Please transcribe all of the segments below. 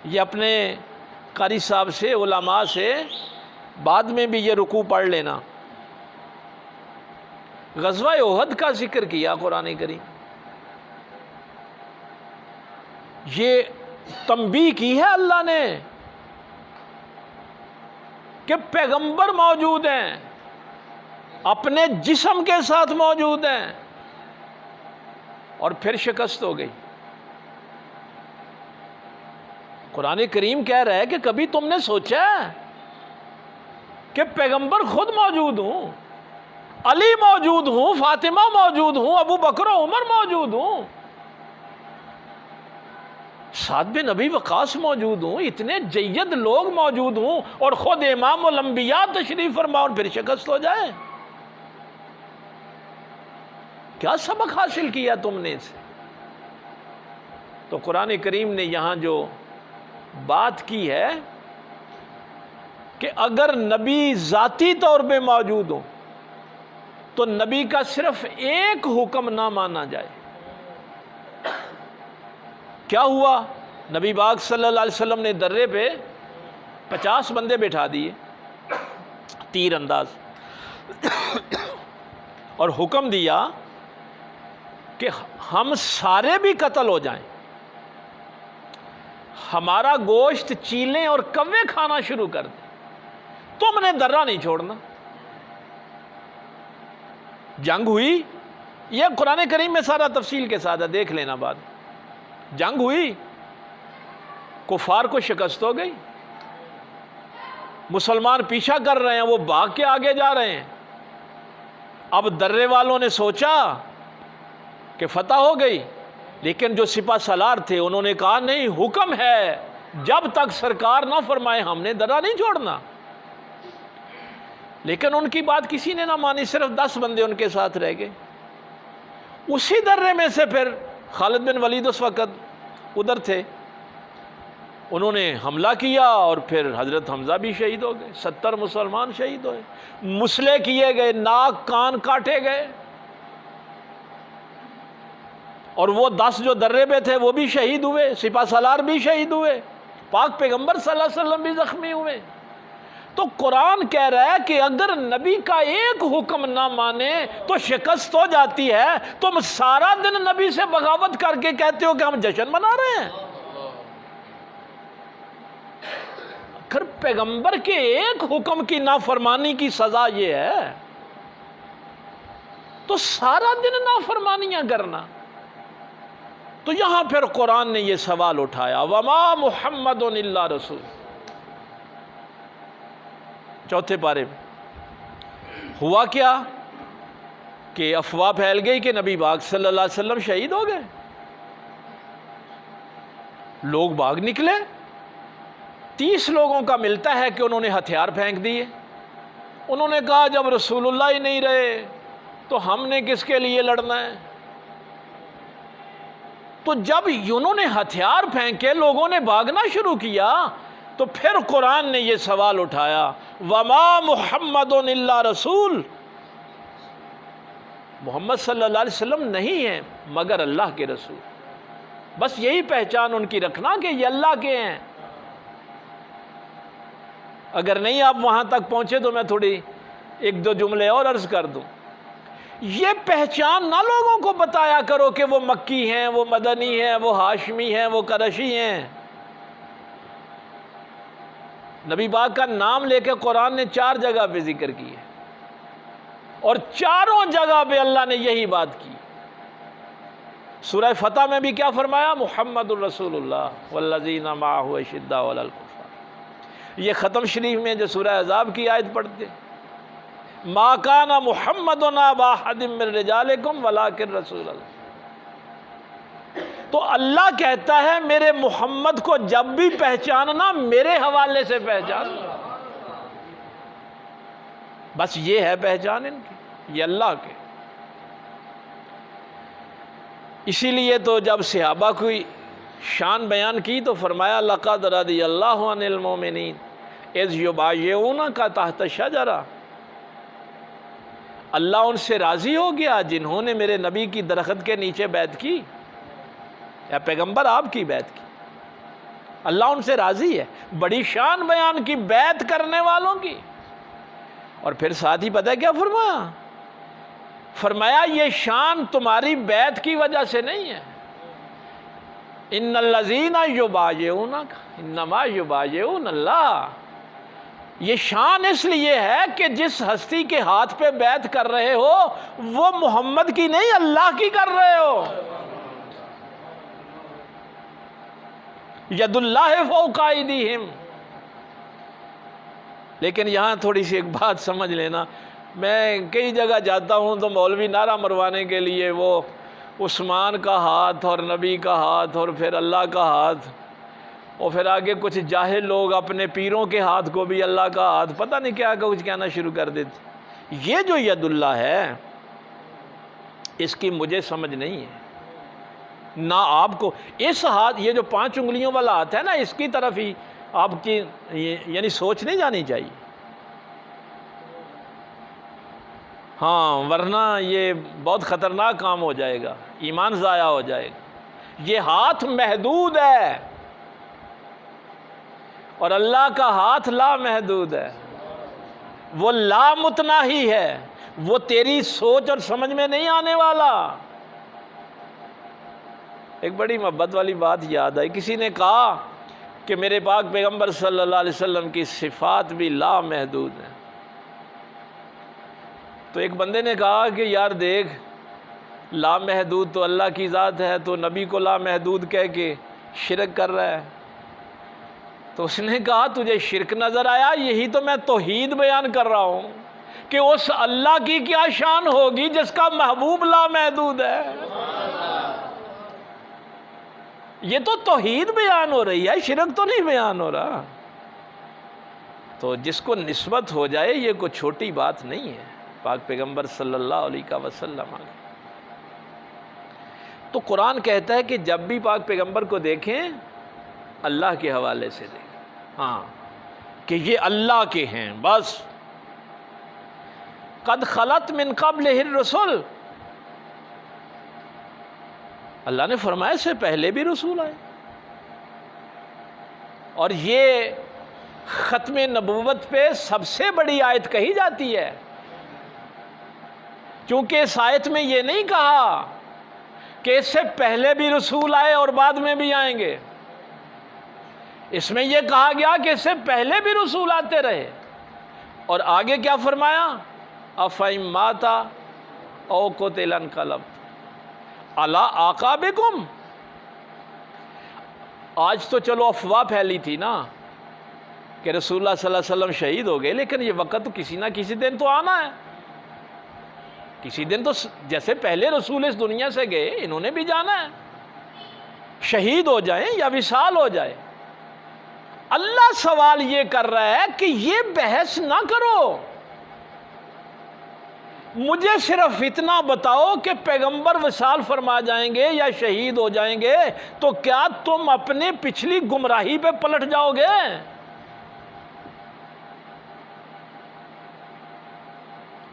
یہ اپنے قاری صاحب سے، علماء سے بعد میں بھی یہ رکوع پڑھ لینا۔ غزوہ احد کا ذکر کیا قرآن کریم، یہ تنبیہ کی ہے اللہ نے کہ پیغمبر موجود ہیں، اپنے جسم کے ساتھ موجود ہیں، اور پھر شکست ہو گئی۔ قرآن کریم کہہ رہا ہے کہ کبھی تم نے سوچا ہے کہ پیغمبر خود موجود ہوں، علی موجود ہوں، فاطمہ موجود ہوں، ابو بکر و عمر موجود ہوں، سعد بن ابی وقاص موجود ہوں، اتنے جید لوگ موجود ہوں، اور خود امام الانبیاء تشریف فرما اور پھر شکست ہو جائے؟ کیا سبق حاصل کیا تم نے اسے؟ تو قرآن کریم نے یہاں جو بات کی ہے کہ اگر نبی ذاتی طور پہ موجود ہو تو نبی کا صرف ایک حکم نہ مانا جائے۔ کیا ہوا؟ نبی پاک صلی اللہ علیہ وسلم نے درے پہ 50 بندے بٹھا دیے تیر انداز، اور حکم دیا کہ ہم سارے بھی قتل ہو جائیں، ہمارا گوشت چیلیں اور کوے کھانا شروع کر دیں، تم نے درہ نہیں چھوڑنا۔ جنگ ہوئی، یہ قرآن کریم میں سارا تفصیل کے ساتھ ہے، دیکھ لینا بعد۔ جنگ ہوئی، کفار کو شکست ہو گئی، مسلمان پیچھا کر رہے ہیں، وہ بھاگ کے آگے جا رہے ہیں۔ اب درے والوں نے سوچا کہ فتح ہو گئی، لیکن جو سپہ سالار تھے انہوں نے کہا نہیں، حکم ہے جب تک سرکار نہ فرمائے ہم نے درہ نہیں چھوڑنا۔ لیکن ان کی بات کسی نے نہ مانی، صرف 10 بندے ان کے ساتھ رہ گئے۔ اسی درے میں سے پھر خالد بن ولید اس وقت ادھر تھے، انہوں نے حملہ کیا اور پھر حضرت حمزہ بھی شہید ہو گئے، 70 مسلمان شہید ہوئے، مسلح کیے گئے، ناک کان کاٹے گئے، اور وہ 10 جو درے پہ تھے وہ بھی شہید ہوئے، سپہ سالار بھی شہید ہوئے، پاک پیغمبر صلی اللہ علیہ وسلم بھی زخمی ہوئے۔ تو قرآن کہہ رہا ہے کہ اگر نبی کا ایک حکم نہ مانے تو شکست ہو جاتی ہے۔ تم سارا دن نبی سے بغاوت کر کے کہتے ہو کہ ہم جشن منا رہے ہیں۔ اگر پیغمبر کے ایک حکم کی نافرمانی کی سزا یہ ہے تو سارا دن نافرمانیاں کرنا۔ تو یہاں پھر قرآن نے یہ سوال اٹھایا، وما محمد الا رسول، چوتھے پارے میں۔ ہوا کیا کہ افواہ پھیل گئی کہ نبی پاک صلی اللہ علیہ وسلم شہید ہو گئے، لوگ بھاگ نکلے۔ 30 لوگوں کا ملتا ہے کہ انہوں نے ہتھیار پھینک دیے، انہوں نے کہا جب رسول اللہ ہی نہیں رہے تو ہم نے کس کے لیے لڑنا ہے۔ تو جب انہوں نے ہتھیار پھینکے، لوگوں نے بھاگنا شروع کیا، تو پھر قرآن نے یہ سوال اٹھایا، وما محمد الا رسول، محمد صلی اللہ علیہ وسلم نہیں ہیں مگر اللہ کے رسول۔ بس یہی پہچان ان کی رکھنا کہ یہ اللہ کے ہیں۔ اگر نہیں آپ وہاں تک پہنچے تو میں تھوڑی 1-2 جملے اور عرض کر دوں۔ یہ پہچان نہ لوگوں کو بتایا کرو کہ وہ مکی ہیں، وہ مدنی ہیں، وہ ہاشمی ہیں، وہ قریشی ہیں۔ نبی پاک کا نام لے کے قرآن نے 4 جگہ پہ ذکر کی ہے، اور چاروں جگہ پہ اللہ نے یہی بات کی۔ سورہ فتح میں بھی کیا فرمایا؟ محمد الرسول اللہ والذین معہ اشداء علی الکفار۔ یہ ختم شریف میں جو سورہ احزاب کی آیت پڑھتے، ما کان محمد ابا احد من رجالکم ولکن رسول اللہ۔ تو اللہ کہتا ہے میرے محمد کو جب بھی پہچاننا میرے حوالے سے پہچان، بس یہ ہے پہچان ان کی، یہ اللہ کے۔ اسی لیے تو جب صحابہ کی شان بیان کی تو فرمایا لقد رضی اللہ عن المؤمنین اذ یبایعونک تحت الشجرہ، اللہ ان سے راضی ہو گیا جنہوں نے میرے نبی کی درخت کے نیچے بیعت کی، یا پیغمبر آپ کی بیعت کی۔ اللہ ان سے راضی ہے. بڑی شان بیان کی بیعت کرنے والوں کی. اور پھر ساتھ ہی پتہ ہے کیا فرمایا؟ فرمایا یہ شان تمہاری بیعت کی وجہ سے نہیں ہے. ان الذین یبایعونک انما یبایعون اللہ. یہ شان اس لیے ہے کہ جس ہستی کے ہاتھ پہ بیعت کر رہے ہو وہ محمد کی نہیں اللہ کی کر رہے ہو. ید اللہ فوق ایدیہم. لیکن یہاں تھوڑی سی ایک بات سمجھ لینا. میں کئی جگہ جاتا ہوں تو مولوی نعرہ مروانے کے لیے وہ عثمان کا ہاتھ اور نبی کا ہاتھ اور پھر اللہ کا ہاتھ اور پھر آگے کچھ جاہل لوگ اپنے پیروں کے ہاتھ کو بھی اللہ کا ہاتھ پتہ نہیں کیا کچھ کہنا شروع کر دیتے. یہ جو ید اللہ ہے اس کی مجھے سمجھ نہیں ہے. نہ آپ کو اس ہاتھ یہ جو 5 انگلیوں والا ہاتھ ہے نا اس کی طرف ہی آپ کی یعنی سوچ نہیں جانی چاہیے. ہاں ورنہ یہ بہت خطرناک کام ہو جائے گا, ایمان ضائع ہو جائے گا. یہ ہاتھ محدود ہے اور اللہ کا ہاتھ لا محدود ہے. وہ لا متناہی ہے, وہ تیری سوچ اور سمجھ میں نہیں آنے والا. ایک بڑی محبت والی بات یاد آئی. کسی نے کہا کہ میرے پاک پیغمبر صلی اللہ علیہ وسلم کی صفات بھی لا محدود ہیں. تو ایک بندے نے کہا کہ یار دیکھ لا محدود تو اللہ کی ذات ہے, تو نبی کو لا محدود کہہ کے شرک کر رہا ہے. تو اس نے کہا تجھے شرک نظر آیا؟ یہی تو میں توحید بیان کر رہا ہوں کہ اس اللہ کی کیا شان ہوگی جس کا محبوب لا محدود ہے. یہ تو توحید بیان ہو رہی ہے, شرک تو نہیں بیان ہو رہا. تو جس کو نسبت ہو جائے یہ کوئی چھوٹی بات نہیں ہے. پاک پیغمبر صلی اللہ علیہ وسلم. تو قرآن کہتا ہے کہ جب بھی پاک پیغمبر کو دیکھیں اللہ کے حوالے سے دیکھیں, ہاں کہ یہ اللہ کے ہیں بس. قد خلت من قبلہ الرسل, اللہ نے فرمایا اس سے پہلے بھی رسول آئے. اور یہ ختم نبوت پہ سب سے بڑی آیت کہی جاتی ہے, کیونکہ اس آیت میں یہ نہیں کہا کہ اس سے پہلے بھی رسول آئے اور بعد میں بھی آئیں گے. اس میں یہ کہا گیا کہ اس سے پہلے بھی رسول آتے رہے. اور آگے کیا فرمایا؟ افَإِن مَاتَ أَوْ قُتِلَ انقلبتم عَلَىٰ أَعْقَابِكُمْ. آج تو چلو افواہ پھیلی تھی نا کہ رسول اللہ صلی اللہ علیہ وسلم شہید ہو گئے, لیکن یہ وقت تو کسی نہ کسی دن تو آنا ہے. کسی دن تو جیسے پہلے رسول اس دنیا سے گئے انہوں نے بھی جانا ہے, شہید ہو جائیں یا وصال ہو جائے. اللہ سوال یہ کر رہا ہے کہ یہ بحث نہ کرو, مجھے صرف اتنا بتاؤ کہ پیغمبر وصال فرما جائیں گے یا شہید ہو جائیں گے تو کیا تم اپنے پچھلی گمراہی پہ پلٹ جاؤ گے؟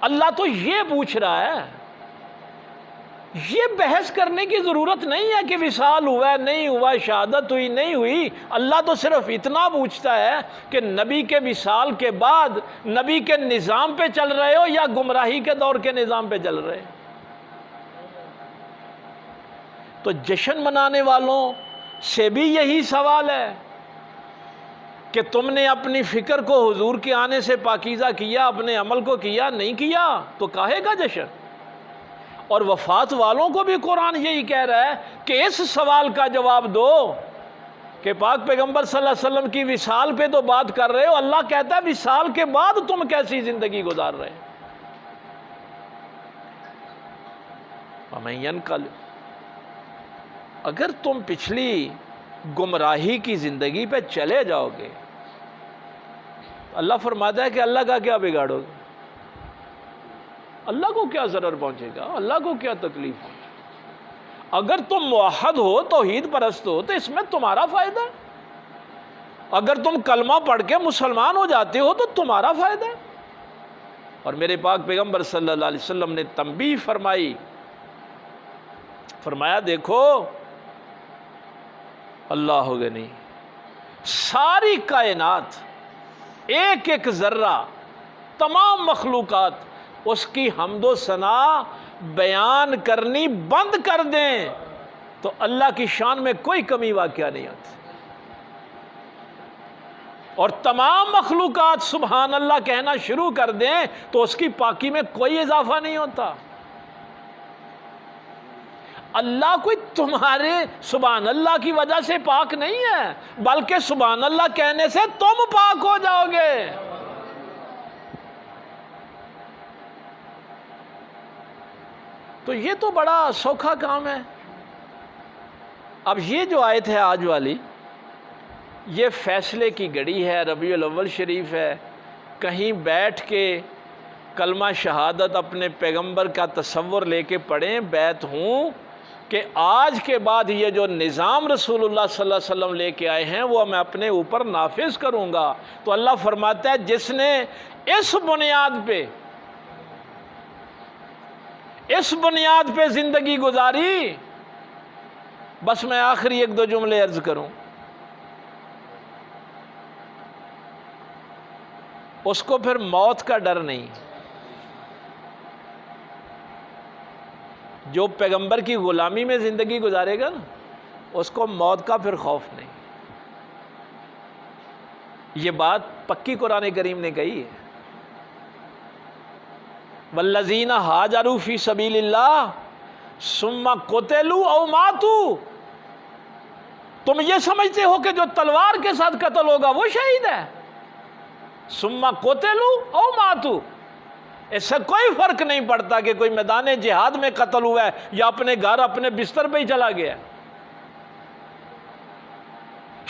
اللہ تو یہ پوچھ رہا ہے. یہ بحث کرنے کی ضرورت نہیں ہے کہ وصال ہوا نہیں ہوا, شہادت ہوئی نہیں ہوئی. اللہ تو صرف اتنا پوچھتا ہے کہ نبی کے وصال کے بعد نبی کے نظام پہ چل رہے ہو یا گمراہی کے دور کے نظام پہ چل رہے. تو جشن منانے والوں سے بھی یہی سوال ہے کہ تم نے اپنی فکر کو حضور کے آنے سے پاکیزہ کیا, اپنے عمل کو کیا نہیں کیا تو کاہے کا جشن. اور وفات والوں کو بھی قرآن یہی کہہ رہا ہے کہ اس سوال کا جواب دو کہ پاک پیغمبر صلی اللہ علیہ وسلم کی وصال پہ تو بات کر رہے ہو, اللہ کہتا ہے وصال کے بعد تم کیسی زندگی گزار رہے. وَمَن يَنْقَلِبْ, اگر تم پچھلی گمراہی کی زندگی پہ چلے جاؤ گے, اللہ فرماتا ہے کہ اللہ کا کیا بگاڑو گے, اللہ کو کیا ضرر پہنچے گا, اللہ کو کیا تکلیف پہنچے گا. اگر تم موحد ہو, توحید پرست ہو تو اس میں تمہارا فائدہ ہے. اگر تم کلمہ پڑھ کے مسلمان ہو جاتے ہو تو تمہارا فائدہ ہے. اور میرے پاک پیغمبر صلی اللہ علیہ وسلم نے تنبیہ فرمائی, فرمایا دیکھو اللہ غنی ساری کائنات، ایک ایک ذرہ، تمام مخلوقات اس کی حمد و ثنا بیان کرنی بند کر دیں تو اللہ کی شان میں کوئی کمی واقعہ نہیں ہوتی، اور تمام مخلوقات سبحان اللہ کہنا شروع کر دیں تو اس کی پاکی میں کوئی اضافہ نہیں ہوتا۔ اللہ کوئی تمہارے سبحان اللہ کی وجہ سے پاک نہیں ہے، بلکہ سبحان اللہ کہنے سے تم پاک ہو جاؤ گے۔ تو یہ تو بڑا سوکھا کام ہے۔ اب یہ جو آیت ہے آج والی، یہ فیصلے کی گھڑی ہے، ربیع الاول شریف ہے، کہیں بیٹھ کے کلمہ شہادت اپنے پیغمبر کا تصور لے کے پڑھیں، بیت ہوں کہ آج کے بعد یہ جو نظام رسول اللہ صلی اللہ علیہ وسلم لے کے آئے ہیں وہ میں اپنے اوپر نافذ کروں گا۔ تو اللہ فرماتا ہے جس نے اس بنیاد پہ زندگی گزاری، بس میں آخری ایک دو جملے عرض کروں، اس کو پھر موت کا ڈر نہیں۔ جو پیغمبر کی غلامی میں زندگی گزارے گا نا، اس کو موت کا پھر خوف نہیں۔ یہ بات پکی قرآن کریم نے کہی ہے، والذین ہاجروا فی سبیل اللہ ثم قتلوا او ماتوا۔ تم یہ سمجھتے ہو کہ جو تلوار کے ساتھ قتل ہوگا وہ شہید ہے؟ ثم قتلوا او ماتوا، اس سے کوئی فرق نہیں پڑتا کہ کوئی میدان جہاد میں قتل ہوا ہے یا اپنے گھر اپنے بستر پہ ہی چلا گیا۔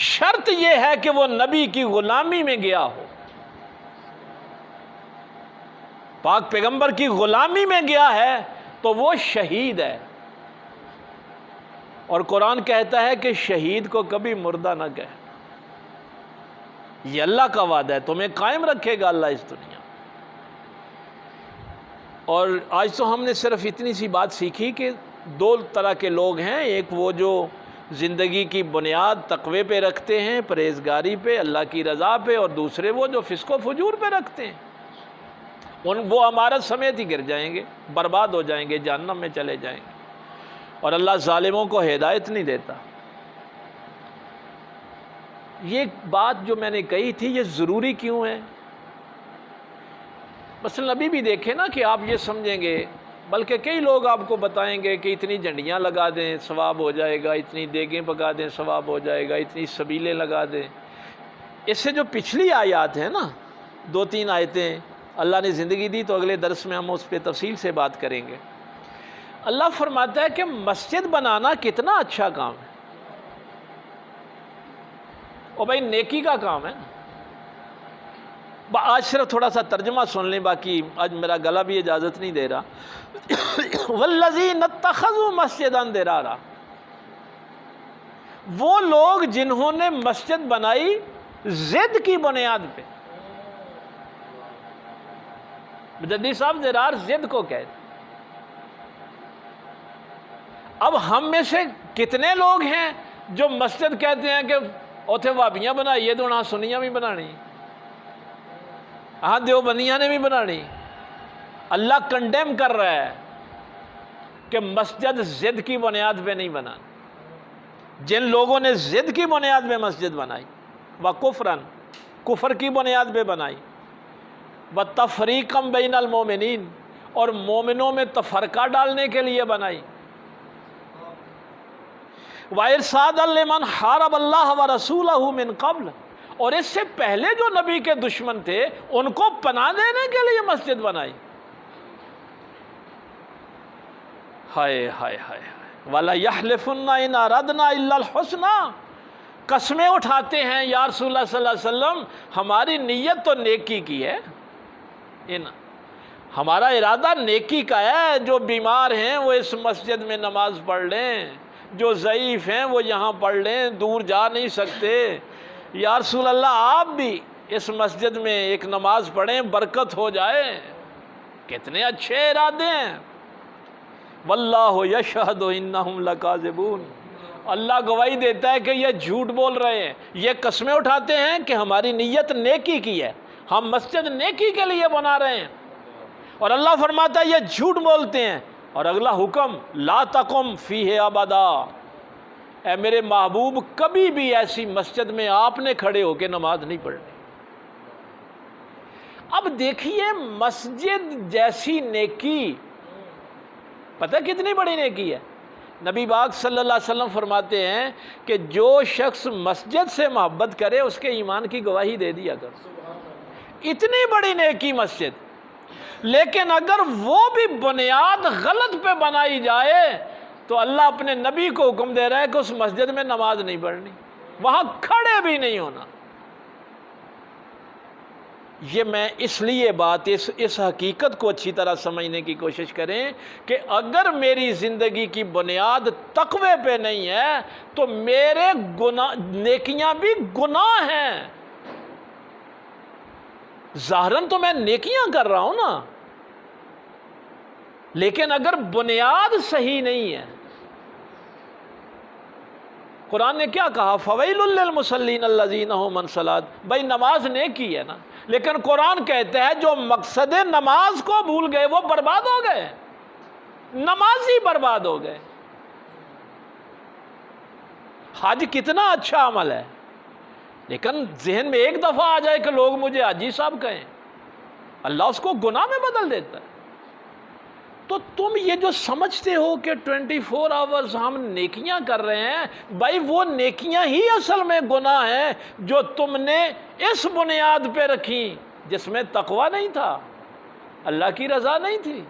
شرط یہ ہے کہ وہ نبی کی غلامی میں گیا ہو، پاک پیغمبر کی غلامی میں گیا ہے تو وہ شہید ہے۔ اور قرآن کہتا ہے کہ شہید کو کبھی مردہ نہ کہے، یہ اللہ کا وعدہ ہے، تمہیں قائم رکھے گا اللہ اس دنیا۔ اور آج تو ہم نے صرف اتنی سی بات سیکھی کہ دو طرح کے لوگ ہیں، ایک وہ جو زندگی کی بنیاد تقوی پہ رکھتے ہیں، پرہیزگاری پہ، اللہ کی رضا پہ، اور دوسرے وہ جو فسق و فجور پہ رکھتے ہیں، وہ امارت سمیت ہی گر جائیں گے، برباد ہو جائیں گے، جہنم میں چلے جائیں گے، اور اللہ ظالموں کو ہدایت نہیں دیتا۔ یہ بات جو میں نے کہی تھی یہ ضروری کیوں ہے؟ مثلا ابھی بھی دیکھیں نا کہ آپ یہ سمجھیں گے، بلکہ کئی لوگ آپ کو بتائیں گے کہ اتنی جھنڈیاں لگا دیں ثواب ہو جائے گا، اتنی دیگیں پکا دیں ثواب ہو جائے گا، اتنی سبیلیں لگا دیں۔ اس سے جو پچھلی آیات ہیں نا، 2-3 آیتیں اللہ نے زندگی دی، تو اگلے درس میں ہم اس پہ تفصیل سے بات کریں گے۔ اللہ فرماتا ہے کہ مسجد بنانا کتنا اچھا کام ہے، اور بھائی نیکی کا کام ہے۔ آج صرف تھوڑا سا ترجمہ سن لیں، باقی آج میرا گلا بھی اجازت نہیں دے رہا۔ والذین اتخذوا مسجدا ضرارا، وہ لوگ جنہوں نے مسجد بنائی ضد کی بنیاد پہ۔ مجدد صاحب ضرار ضد کو کہتے۔ اب ہم میں سے کتنے لوگ ہیں جو مسجد کہتے ہیں کہ اوتھے وابیاں بنائیے تو نہ سنیاں بھی بنانی، ہاں دیوبندیاں نے بھی بنانی۔ اللہ کنڈیم کر رہا ہے کہ مسجد ضد کی بنیاد پہ نہیں بنانی۔ جن لوگوں نے ضد کی بنیاد پہ مسجد بنائی، وَكُفْرًا، کفر کی بنیاد پہ بنائی، وَتَفْرِيقًا بَيْنَ الْمُؤْمِنِينَ، اور مومنوں میں تفرقہ ڈالنے کے لیے بنائی، وَإِرْصَادًا لِمَنْ حَارَبَ اللَّهَ وَرَسُولَهُ مِنْ قَبْلِ، اور اس سے پہلے جو نبی کے دشمن تھے ان کو پناہ دینے کے لیے مسجد بنائی۔ ہائے ہائے ہائے، وَلَا يَحْلِفُنَّ إِنْ أَرَدْنَا إِلَّا الْحُسْنَى، قسمیں اٹھاتے ہیں یا رسول اللہ صلی اللہ علیہ وسلم ہماری نیت تو نیکی کی ہے، ہمارا ارادہ نیکی کا ہے، جو بیمار ہیں وہ اس مسجد میں نماز پڑھ لیں، جو ضعیف ہیں وہ یہاں پڑھ لیں، دور جا نہیں سکتے، یا رسول اللہ آپ بھی اس مسجد میں ایک نماز پڑھیں برکت ہو جائے۔ کتنے اچھے ارادے ہیں۔ واللہ یشہد انہم لکاذبون، اللہ گواہی دیتا ہے کہ یہ جھوٹ بول رہے ہیں، یہ قسمیں اٹھاتے ہیں کہ ہماری نیت نیکی کی ہے، ہم مسجد نیکی کے لیے بنا رہے ہیں، اور اللہ فرماتا ہے یہ جھوٹ بولتے ہیں۔ اور اگلا حکم لا تقم فیہ ابدا، اے میرے محبوب کبھی بھی ایسی مسجد میں آپ نے کھڑے ہو کے نماز نہیں پڑھنی۔ اب دیکھیے مسجد جیسی نیکی پتہ کتنی بڑی نیکی ہے۔ نبی پاک صلی اللہ علیہ وسلم فرماتے ہیں کہ جو شخص مسجد سے محبت کرے اس کے ایمان کی گواہی دے دیا کر، اتنی بڑی نیکی مسجد۔ لیکن اگر وہ بھی بنیاد غلط پہ بنائی جائے تو اللہ اپنے نبی کو حکم دے رہا ہے کہ اس مسجد میں نماز نہیں پڑھنی، وہاں کھڑے بھی نہیں ہونا۔ یہ میں اس لیے بات اس حقیقت کو اچھی طرح سمجھنے کی کوشش کریں کہ اگر میری زندگی کی بنیاد تقوی پہ نہیں ہے تو میرے نیکیاں بھی گناہ ہیں۔ ظاہراً تو میں نیکیاں کر رہا ہوں نا، لیکن اگر بنیاد صحیح نہیں ہے، قرآن نے کیا کہا فویل للمصلین الذین هم عن الصلاۃ، بھائی نماز نیکی ہے نا، لیکن قرآن کہتا ہے جو مقصد نماز کو بھول گئے وہ برباد ہو گئے، نمازی برباد ہو گئے۔ حج کتنا اچھا عمل ہے، لیکن ذہن میں ایک دفعہ آ جائے کہ لوگ مجھے حاجی صاحب کہیں، اللہ اس کو گناہ میں بدل دیتا ہے۔ تو تم یہ جو سمجھتے ہو کہ 24 آورز ہم نیکیاں کر رہے ہیں، بھائی وہ نیکیاں ہی اصل میں گناہ ہیں جو تم نے اس بنیاد پہ رکھی جس میں تقوی نہیں تھا، اللہ کی رضا نہیں تھی۔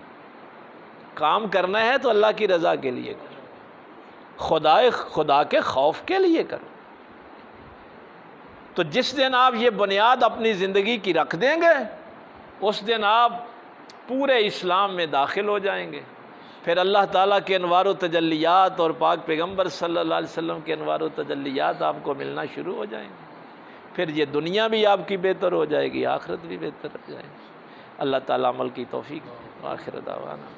کام کرنا ہے تو اللہ کی رضا کے لیے کرو، خدا کے خوف کے لیے کرو۔ تو جس دن آپ یہ بنیاد اپنی زندگی کی رکھ دیں گے اس دن آپ پورے اسلام میں داخل ہو جائیں گے، پھر اللہ تعالیٰ کے انوار و تجلیات اور پاک پیغمبر صلی اللہ علیہ وسلم کے انوار و تجلیات آپ کو ملنا شروع ہو جائیں گے، پھر یہ دنیا بھی آپ کی بہتر ہو جائے گی، آخرت بھی بہتر ہو جائے گی۔ اللہ تعالیٰ عمل کی توفیق دے۔ آخر دعوانا